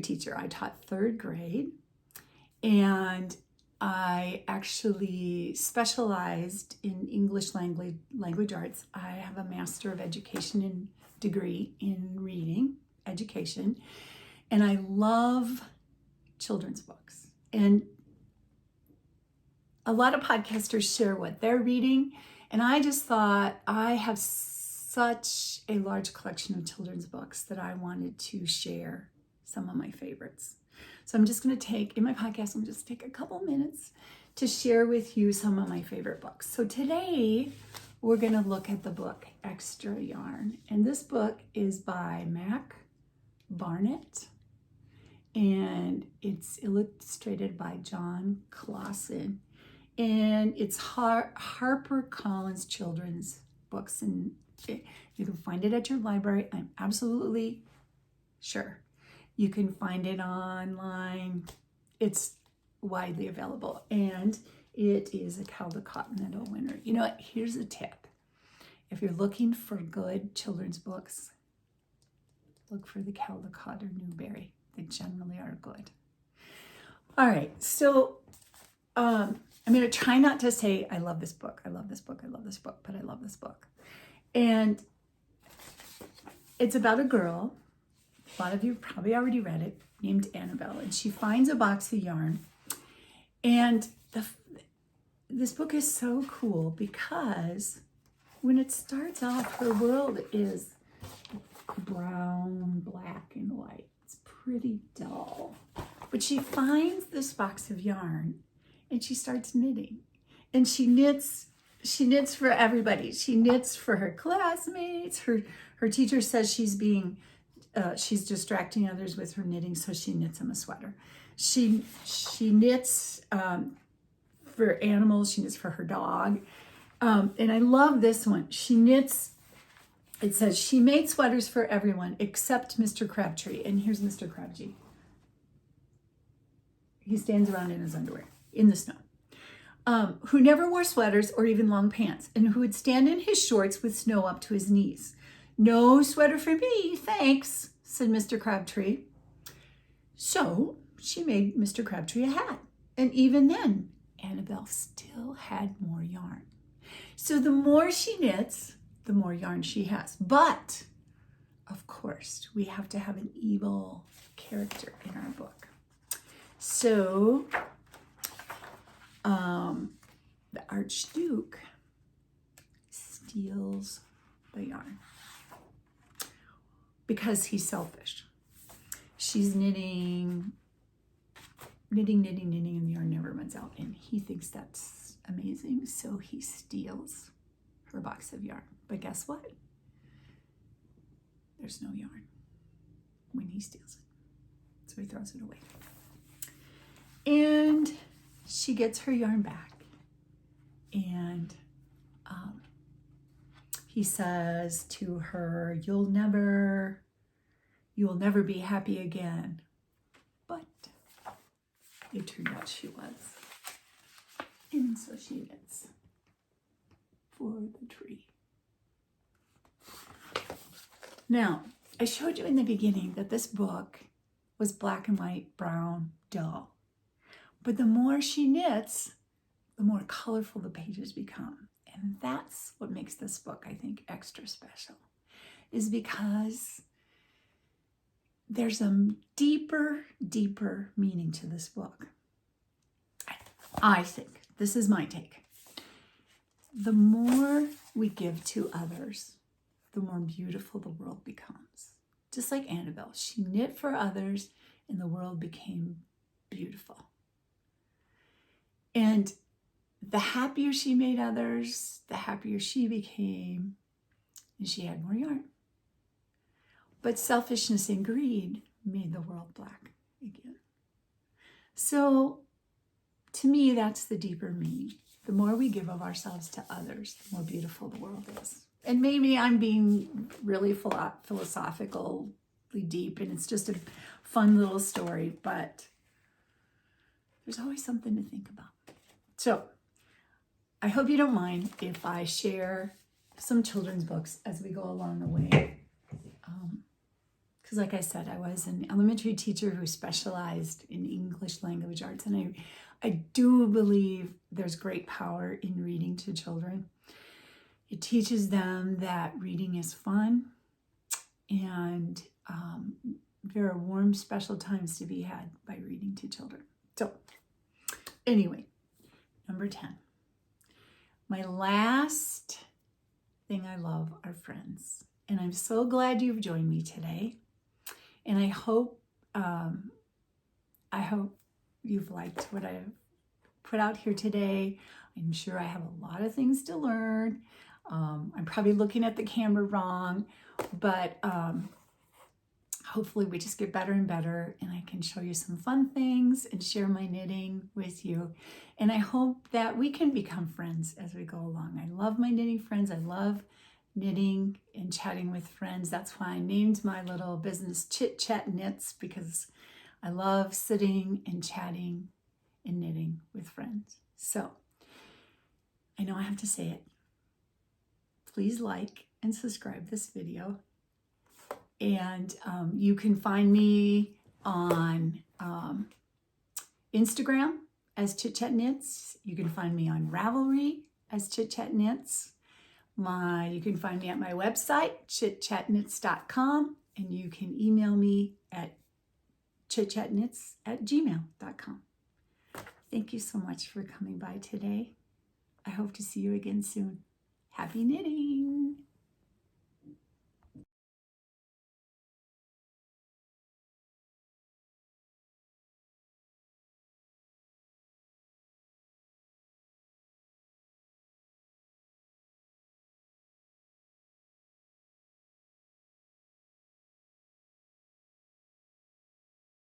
teacher. I taught third grade, and I actually specialized in English language arts. I have a Master of Education and degree in reading education, and I love children's books. And a lot of podcasters share what they're reading, and I just thought I have such a large collection of children's books that I wanted to share some of my favorites. So I'm just going to take, in my podcast, I'm just take a couple minutes to share with you some of my favorite books. So today we're going to look at the book Extra Yarn. And this book is by Mac Barnett, and it's illustrated by John Clausen. And it's HarperCollins children's books, and you can find it at your library. I'm absolutely sure. You can find it online. It's widely available, and it is a Caldecott Medal winner. You know what? Here's a tip. If you're looking for good children's books, look for the Caldecott or Newbery. They generally are good. All right, so I'm going to try not to say, I love this book, I love this book, I love this book, but I love this book. And it's about a girl, a lot of you probably already read it, named Annabelle, and she finds a box of yarn. And this book is so cool because when it starts off, her world is brown, black, and white. It's pretty dull. But she finds this box of yarn, and she starts knitting. And she knits for everybody. She knits for her classmates. Her teacher says she's distracting others with her knitting, so she knits them a sweater. She knits for animals. She knits for her dog. And I love this one. She knits, it says, she made sweaters for everyone except Mr. Crabtree. And here's Mr. Crabtree. He stands around in his underwear in the snow. Who never wore sweaters or even long pants, and who would stand in his shorts with snow up to his knees. No sweater for me, thanks, said Mr. Crabtree. So she made Mr. Crabtree a hat. And even then, Annabelle still had more yarn. So the more she knits, the more yarn she has. But, of course, we have to have an evil character in our book. So the Archduke steals the yarn because he's selfish. She's knitting, and the yarn never runs out, and he thinks that's amazing, so he steals her box of yarn. But guess what? There's no yarn when he steals it, so he throws it away. And she gets her yarn back, and he says to her, you'll never be happy again. But it turned out she was. And so she knits for the tree. Now, I showed you in the beginning that this book was black and white, brown, dull. But the more she knits, the more colorful the pages become. And that's what makes this book, I think, extra special, is because there's a deeper meaning to this book. I think, this is my take. The more we give to others, the more beautiful the world becomes. Just like Annabelle, she knit for others and the world became beautiful. And the happier she made others, the happier she became, and she had more yarn. But selfishness and greed made the world black again. So to me, that's the deeper meaning. The more we give of ourselves to others, the more beautiful the world is. And maybe I'm being really philosophically deep, and it's just a fun little story, but there's always something to think about. So I hope you don't mind if I share some children's books as we go along the way, because because like I said, I was an elementary teacher who specialized in English language arts, and I do believe there's great power in reading to children. It teaches them that reading is fun, and there are warm, special times to be had by reading to children. So anyway, number 10. My last thing I love are friends. And I'm so glad you've joined me today. And I hope you've liked what I've put out here today. I'm sure I have a lot of things to learn. I'm probably looking at the camera wrong, but hopefully we just get better and better, and I can show you some fun things and share my knitting with you. And I hope that we can become friends as we go along. I love my knitting friends. I love knitting and chatting with friends. That's why I named my little business Chit Chat Knits, because I love sitting and chatting and knitting with friends. So I know I have to say it. Please like and subscribe this video. And you can find me on Instagram as Chit Chat Knits. You can find me on Ravelry as Chit Chat Knits. You can find me at my website, chitchatknits.com, and you can email me at chitchatknits@gmail.com. Thank you so much for coming by today. I hope to see you again soon. Happy knitting!